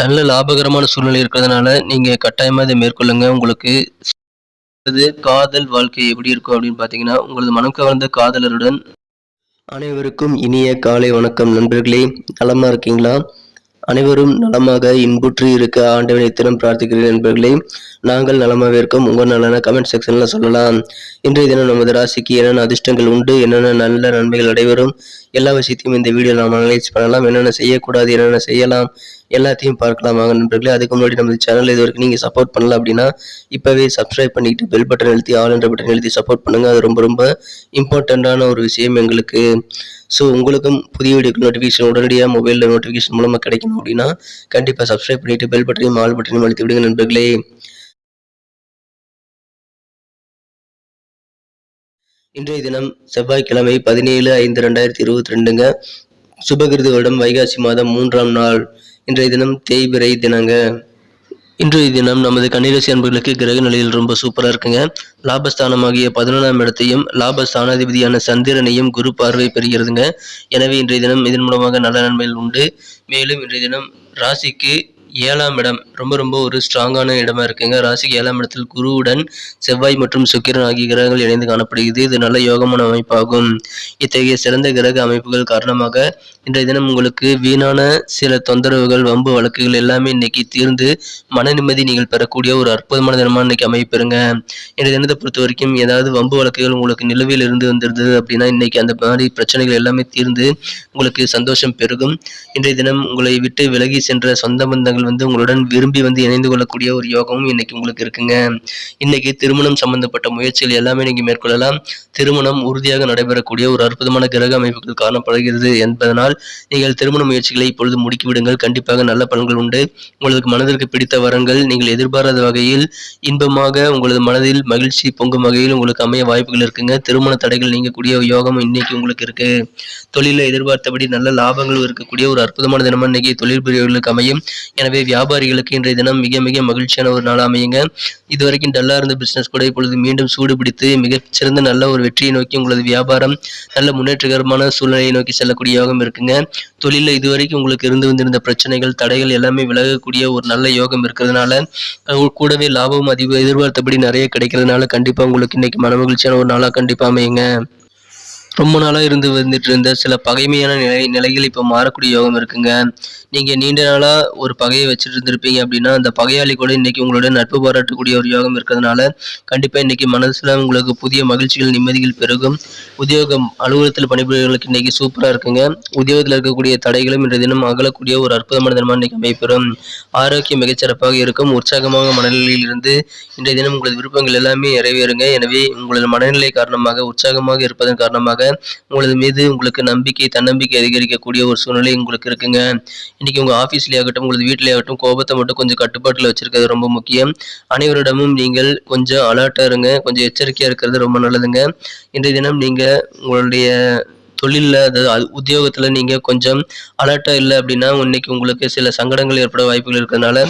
நல்ல லாபகரமான சூழ்நிலை இருக்கிறதுனால, நீங்க கட்டாயமா இத மேற்கொள்ளுங்க. உங்களுக்கு காதல் வாழ்க்கை எப்படி இருக்கும் அப்படின்னு பார்த்தீங்கன்னா, உங்களது மனம் கவர்ந்த காதலருடன் அனைவருக்கும் இனிய காலை வணக்கம் நண்பர்களே! நலமா இருக்கீங்களா? அனைவரும் நலமாக இன்புற்று இருக்க ஆண்டவனை தினம் பிரார்த்திக்கிறேன் நண்பர்களே. நாங்கள் நலமாக இருக்கோம். உங்க நலன கமெண்ட் செக்ஷன்ல சொல்லலாம். இன்றைய தினம் நமது ராசிக்கு என்னென்ன அதிர்ஷ்டங்கள் உண்டு, என்னென்ன நல்ல நன்மைகள் நடைபெறும், எல்லா விஷயத்தையும் இந்த வீடியோல நாம அனலைஸ் பண்ணலாம். என்னென்ன செய்யக்கூடாது, என்னென்ன செய்யலாம், எல்லாத்தையும் பார்க்கலாம் வாங்க நண்பர்களே. அதுக்கு முன்னாடி நமது சேனல் இது வரைக்கும் நீங்க சப்போர்ட் பண்ணல அப்படின்னா இப்பவே சப்ஸ்கிரைப் பண்ணிட்டு பெல் பட்டன் அழுத்தி ஆல் என்ற பட்டன் அழுத்தி சப்போர்ட் பண்ணுங்க. அது ரொம்ப ரொம்ப இம்பார்ட்டண்டான ஒரு விஷயம் எங்களுக்கு. ஸோ உங்களுக்கும் புதிய வீடியோக்கள் நோட்டிஃபிகேஷன் உடனடியாக மொபைலில் நோட்டிஃபிகேஷன் மூலமாக கிடைக்கணும் அப்படின்னா கண்டிப்பாக சப்ஸ்கிரைப் பண்ணிட்டு பெல் பட்டனையும் ஆல் பட்டனையும் அழுத்தி விடுங்க நண்பர்களே. இன்றைய தினம் செவ்வாய்க்கிழமை 17/5/2022ங்க. சுபகிருது வருடம் வைகாசி மாதம் 3ஆம் நாள். இன்றைய தினம் தேய்பிறை தினங்க. இன்றைய தினம் நமது கன்னிராசி அன்பர்களுக்கு கிரக நிலையில் ரொம்ப சூப்பரா இருக்குங்க. லாபஸ்தானமாகிய 11ஆம் இடத்தையும் லாபஸ்தானாதிபதியான சந்திரனையும் குரு பார்வை பெறுகிறதுங்க. எனவே இன்றைய தினம் இதன் மூலமாக நல்ல நன்மைகள் உண்டு. மேலும் இன்றைய தினம் ராசிக்கு 7ஆம் இடம் ரொம்ப ரொம்ப ஒரு ஸ்ட்ராங்கான இடமா இருக்குங்க. ராசிக்கு 7ஆம் இடத்தில் குருவுடன் செவ்வாய் மற்றும் சுக்கிரன் ஆகிய கிரகங்கள் இணைந்து காணப்படுகிறது. இது நல்ல யோகமான அமைப்பாகும். இத்தகைய சிறந்த கிரக அமைப்புகள் காரணமாக இன்றைய தினம் உங்களுக்கு வீணான சில தொந்தரவுகள், வம்பு வழக்குகள் எல்லாமே இன்னைக்கு தீர்ந்து மன நிம்மதி நீங்கள் பெறக்கூடிய ஒரு அற்புதமான தினமா இன்னைக்கு அமைப்பெறுங்க. இன்றைய தினத்தை பொறுத்த வரைக்கும் ஏதாவது வம்பு வழக்குகள் உங்களுக்கு நிலுவையில் இருந்து வந்திருந்தது அப்படின்னா இன்னைக்கு அந்த மாதிரி பிரச்சனைகள் எல்லாமே தீர்ந்து உங்களுக்கு சந்தோஷம் பெருகும். இன்றைய தினம் உங்களை விட்டு விலகி சென்ற சொந்த பந்தங்கள் உங்களுடன் விரும்பி இணைந்து கொள்ளக்கூடிய ஒரு யோகமும் இன்னைக்கு உங்களுக்கு இருக்குங்க. இன்னைக்கு திருமணம் சம்பந்தப்பட்ட முயற்சிகள் எல்லாமே நீங்க மேற்கொள்ளலாம். திருமணம் உறுதியாக நடைபெறக்கூடிய ஒரு அற்புதமான கிரக அமைப்புகள் காணப்படுகிறது என்பதனால் நீங்கள் திருமண முயற்சிகளை இப்பொழுது முடுக்கிவிடுங்கள். கண்டிப்பாக நல்ல பலன்கள் உண்டு. உங்களுக்கு மனதிற்கு பிடித்த வரங்கள் நீங்கள் எதிர்பாராத வகையில் இன்பமாக உங்களது மனதில் மகிழ்ச்சி பொங்கும் வகையில் உங்களுக்கு அமைய வாய்ப்புகள் இருக்குங்க. திருமண தடைகள் நீங்கக்கூடிய யோகம் இன்னைக்கு உங்களுக்கு இருக்கு. தொழில எதிர்பார்த்தபடி நல்ல லாபங்கள் இருக்கக்கூடிய ஒரு அற்புதமான தினமா இன்னைக்கு தொழில் புரியவர்களுக்கு அமையும். எனவே வியாபாரிகளுக்கு இன்றைய தினம் மிக மிக மகிழ்ச்சியான ஒரு நாள் அமையுங்க. இதுவரைக்கும் டல்லா இருந்த பிசினஸ் கூட இப்பொழுது மீண்டும் சூடு பிடித்து மிகச்சிறந்த நல்ல ஒரு வெற்றியை நோக்கி உங்களது வியாபாரம் நல்ல முன்னேற்றகரமான சூழ்நிலையை நோக்கி செல்லக்கூடிய யோகம் இருக்குங்க. தொழில இதுவரைக்கும் உங்களுக்கு இருந்து வந்திருந்த பிரச்சனைகள், தடைகள் எல்லாமே விலகக்கூடிய ஒரு நல்ல யோகம் இருக்கிறதுனால கூடவே லாபமும் எதிர்பார்த்தபடி நிறைய கிடைக்கிறதுனால கண்டிப்பா உங்களுக்கு இன்னைக்கு மன மகிழ்ச்சியான ஒரு நாளா கண்டிப்பா அமையுங்க. ரொம்ப நாளா இருந்து வந்துட்டு இருந்த சில பகைமையான நிலைகள் இப்ப மாறக்கூடிய யோகம் இருக்குங்க. நீங்க நீண்ட நாளா ஒரு பகையை வச்சுட்டு இருந்திருப்பீங்க அப்படின்னா அந்த பகையாளி கூட இன்னைக்கு உங்களுடன் நட்பு பாராட்டக்கூடிய ஒரு யோகம் இருக்கிறதுனால கண்டிப்பா இன்னைக்கு மனசுல உங்களுக்கு புதிய மகிழ்ச்சிகள், நிம்மதிகள் பெருகும். உத்தியோகம் அலுவலகத்தில் பணிபுரியவர்களுக்கு இன்னைக்கு சூப்பரா இருக்குங்க. உத்தியோகத்தில் இருக்கக்கூடிய தடைகளும் இன்றைய தினம் அகலக்கூடிய ஒரு அற்புதமான தினமா இன்னைக்கு அமைப்பெறும். ஆரோக்கியம் மிகச்சிறப்பாக இருக்கும். உற்சாகமாக மனநிலையில் இருந்து இன்றைய தினம் உங்களது விருப்பங்கள் எல்லாமே நிறைவேறுங்க. எனவே உங்களது மனநிலை காரணமாக, உற்சாகமாக இருப்பதன் காரணமாக உங்களது மீது உங்களுக்கு நம்பிக்கை, தன்னம்பிக்கை அதிகரிக்கக்கூடிய ஒரு சூழ்நிலை உங்களுக்கு இருக்குங்க. இன்னைக்கு உங்க ஆபீஸ்லயே ஆகட்டும், உங்களது வீட்டிலே ஆகட்டும், கோபத்தை மட்டும் கொஞ்சம் கட்டுப்பாட்டுல வச்சிருக்கிறது ரொம்ப முக்கியம். அனைவரிடமும் நீங்கள் கொஞ்சம் அலர்ட்டா இருங்க. கொஞ்சம் எச்சரிக்கையா இருக்கிறது ரொம்ப நல்லதுங்க. இன்றைய தினம் நீங்க உங்களுடைய தொழில்ல, அதாவது உத்தியோகத்துல நீங்க கொஞ்சம் அலர்ட்டா இல்லை அப்படின்னா இன்னைக்கு உங்களுக்கு சில சங்கடங்கள் ஏற்பட வாய்ப்புகள் இருக்கிறதுனால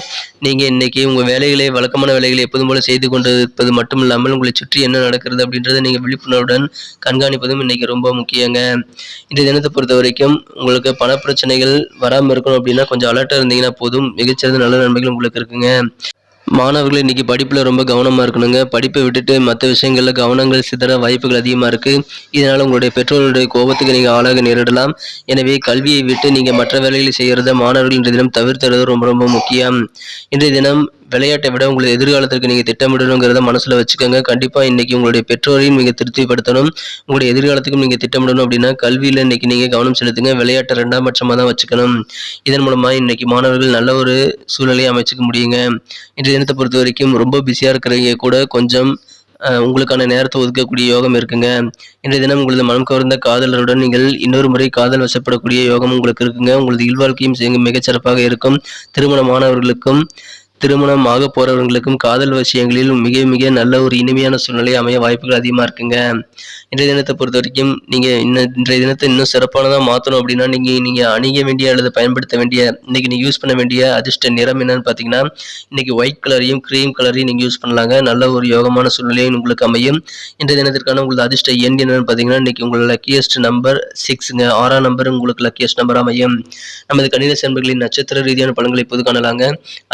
நீங்க இன்னைக்கு உங்க வேலைகளை, வழக்கமான வேலைகளை எப்போதும் போல செய்து கொண்டு இருப்பது மட்டும் இல்லாமல் உங்களை சுற்றி என்ன நடக்கிறது அப்படின்றத நீங்க விழிப்புணர்வுடன் கண்காணிப்பதும் இன்னைக்கு ரொம்ப முக்கியங்க. இந்த தினத்தை பொறுத்த வரைக்கும் உங்களுக்கு பண பிரச்சனைகள் வராமல் இருக்கணும் அப்படின்னா கொஞ்சம் அலர்ட்டா இருந்தீங்கன்னா போதும். மிகச்சிறந்த நல்ல நன்மைகள் உங்களுக்கு இருக்குங்க. மாணவர்கள் இன்னைக்கு படிப்புல ரொம்ப கவனமா இருக்கணுங்க. படிப்பை விட்டுட்டு மற்ற விஷயங்கள்ல கவனங்கள் சிதற வாய்ப்புகள் அதிகமா இருக்கு. இதனால உங்களுடைய பெற்றோர்களுடைய கோபத்துக்கு நீங்க ஆளாக நேரிடலாம். எனவே கல்வியை விட்டு நீங்க மற்ற வேலைகளை செய்யறத மாணவர்கள் இன்றைய தினம் தவிர்த்துறது ரொம்ப ரொம்ப முக்கியம். இன்றைய தினம் விளையாட்டை விட உங்களது எதிர்காலத்திற்கு நீங்க திட்டமிடணுங்கிறத மனசுல வச்சுக்கோங்க. கண்டிப்பா இன்னைக்கு உங்களுடைய பெற்றோரையும் நீங்க திருப்திப்படுத்தணும். உங்களுடைய எதிர்காலத்துக்கும் நீங்க திட்டமிடணும் அப்படின்னா கல்வியில இன்னைக்கு நீங்க கவனம் செலுத்துங்க. விளையாட்டை 2ஆம் பட்சமா தான் வச்சுக்கணும். இதன் மூலமா இன்னைக்கு மாணவர்கள் நல்ல ஒரு சூழ்நிலையை அமைச்சுக்க முடியுங்க. இன்றைய தினத்தை பொறுத்த வரைக்கும் ரொம்ப பிஸியா இருக்கிறவங்க கூட கொஞ்சம் உங்களுக்கான நேரத்தை ஒதுக்கக்கூடிய யோகம் இருக்குங்க. இன்றைய தினம் உங்களது மனம் கவர்ந்த காதலருடன் நீங்கள் இன்னொரு முறை காதல் வசப்படக்கூடிய யோகம் உங்களுக்கு இருக்குங்க. உங்களது இல்வாழ்க்கையும் மிகச்சிறப்பாக இருக்கும். திருமணமானவர்களுக்கும் திருமணம் ஆக போறவர்களுக்கும் காதல் விஷயங்களில் மிக மிக நல்ல ஒரு இனிமையான சூழ்நிலை அமைய வாய்ப்புகள் அதிகமாக இருக்குங்க. இன்றைய தினத்தை பொறுத்த வரைக்கும் இன்றைய தினத்தை இன்னும் சிறப்பானதாக மாற்றணும் அப்படின்னா நீங்கள் அணிய வேண்டிய அல்லது பயன்படுத்த வேண்டிய இன்னைக்கு நீங்கள் யூஸ் பண்ண வேண்டிய அதிர்ஷ்ட நிறம் என்னன்னு பார்த்தீங்கன்னா இன்னைக்கு ஒயிட் கலரையும் க்ரீம் கலரையும் நீங்கள் யூஸ் பண்ணலாங்க. நல்ல ஒரு யோகமான சூழ்நிலையும் உங்களுக்கு அமையும். இன்றைய தினத்திற்கான உங்களது அதிர்ஷ்ட எண் என்னன்னு பார்த்தீங்கன்னா இன்னைக்கு உங்களோட லக்கியஸ்ட் நம்பர் 6ங்க. 6ஆம் நம்பர் உங்களுக்கு லக்கியஸ்ட் நம்பர் அமையும். நமது கணித சேர்ப்புகளின் நட்சத்திர ரீதியான பலன்களை இப்போது காணலாங்க.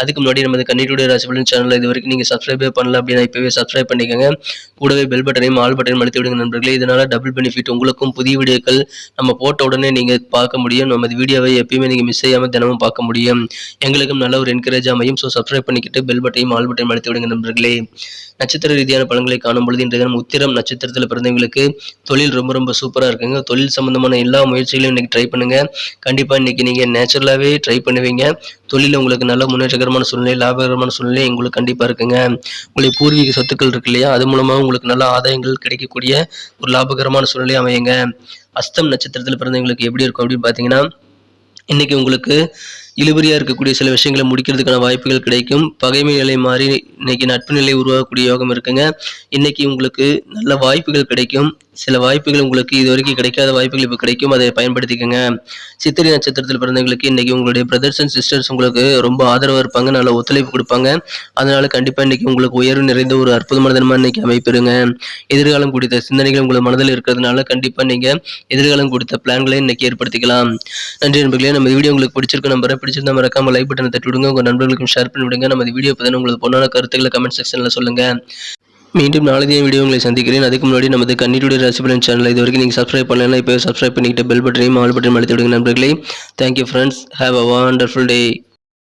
அதுக்கு முன்னாடி நமது கன்னியுடைய ராசி பலன் சேனலை இது வரைக்கும் நீங்கள் சப்ஸ்கிரைபே பண்ணல அப்படின்னா இப்போவே சப்ஸ்கிரைப் பண்ணிக்கோங்க. கூடவே பெல் பட்டனையும் ஆல் பட்டனையும் அழுத்தி விடுங்க நண்பர்களே. இதனால டபுள் பெனிஃபிட், உங்களுக்கும் புதிய வீடியோக்கள் நம்ம போட்ட உடனே நீங்கள் பார்க்க முடியும். நமது வீடியோவை எப்பயுமே நீங்கள் மிஸ் செய்யாமல் தினமும் பார்க்க முடியும். எங்களுக்கும் நல்ல ஒரு என்கரேஜ் அமையும். ஸோ சப்ஸ்கிரைப் பண்ணிக்கிட்டு பெல் பட்டனையும் ஆல் பட்டனையும் அழுத்தி விடுங்க நண்பர்களே. நட்சத்திர ரீதியான பலன்களை காணும் பொழுது இன்றைய தினம் உத்திரம் நட்சத்திரத்தில் பிறந்தவங்களுக்கு தொழில் ரொம்ப சூப்பராக இருக்குங்க. தொழில் சம்பந்தமான எல்லா முயற்சிகளையும் இன்னைக்கு ட்ரை பண்ணுங்க. கண்டிப்பாக இன்னைக்கு நீங்கள் நேச்சுரலாகவே ட்ரை பண்ணுவீங்க. தொழிலில் உங்களுக்கு நல்ல முன்னேற்றகரமான சூழ்நிலை, லாபகரமான சூழ்நிலை உங்களுக்கு கண்டிப்பாக இருக்குங்க. உங்களுடைய பூர்வீக சொத்துக்கள் இருக்கு இல்லையா, அது மூலமாக உங்களுக்கு நல்ல ஆதாயங்கள் கிடைக்கக்கூடிய ஒரு லாபகரமான சூழ்நிலை அமையுங்க. அஸ்தம் நட்சத்திரத்தில் பிறந்தவங்களுக்கு எப்படி இருக்கும் அப்படின்னு பார்த்தீங்கன்னா இன்னைக்கு உங்களுக்கு இழுபறியாக இருக்கக்கூடிய சில விஷயங்களை முடிக்கிறதுக்கான வாய்ப்புகள் கிடைக்கும். பகைமை நிலை மாறி இன்னைக்கு நட்பு நிலை உருவாகக்கூடிய யோகம் இருக்குங்க. இன்னைக்கு உங்களுக்கு நல்ல வாய்ப்புகள் கிடைக்கும். சில வாய்ப்புகள் உங்களுக்கு இது வரைக்கும் கிடைக்காத வாய்ப்புகள் இப்போ கிடைக்கும். அதை பயன்படுத்திக்கோங்க. சித்திரை நட்சத்திரத்தில் பிறந்தவங்களுக்கு இன்னைக்கு உங்களுடைய பிரதர்ஸ் அண்ட் சிஸ்டர்ஸ் உங்களுக்கு ரொம்ப ஆதரவாக இருப்பாங்க, நல்ல ஒத்துழைப்பு கொடுப்பாங்க. அதனால கண்டிப்பாக இன்னைக்கு உங்களுக்கு உயர்வு நிறைந்த ஒரு அற்புதமான தினமாக இன்னைக்கு அமைப்பெறுங்க. எதிர்காலம் குறித்த சிந்தனைகள் உங்கள் மனதில் இருக்கிறதுனால கண்டிப்பாக நீங்கள் எதிர்காலம் குறித்த பிளான்களை இன்னைக்கு ஏற்படுத்திக்கலாம். நன்றி நண்பர்களே. நம்ம வீடியோ உங்களுக்கு பிடிச்சிருக்க நம்பரை பிடிச்சிருந்தா மறக்காம லைக் பட்டனை தட்டி விடுங்க. உங்கள் நண்பர்களுக்கும் ஷேர் பண்ணி விடுங்க. நம்ம வீடியோ பற்றின உங்களுக்கு பொண்ணான கருத்துக்களை கமெண்ட் செக்ஷனில் சொல்லுங்க. மீண்டும் நாளைய வீடியோ உங்களை சந்திக்கிறேன். அதுக்கு முன்னாடி நமது கன்னியுடைய ராசி பலன் சேனல் இது வரைக்கும் நீங்கள் சப்ஸ்கிரைப் பண்ணலாம். இப்போ சப்ஸ்கிரைப் பண்ணிக்கிட்டு பெல் பட்டனையும் ஆல் பட்டனையும் அழுத்தி விடுங்க நண்பர்களே. Thank you friends. Have a wonderful day.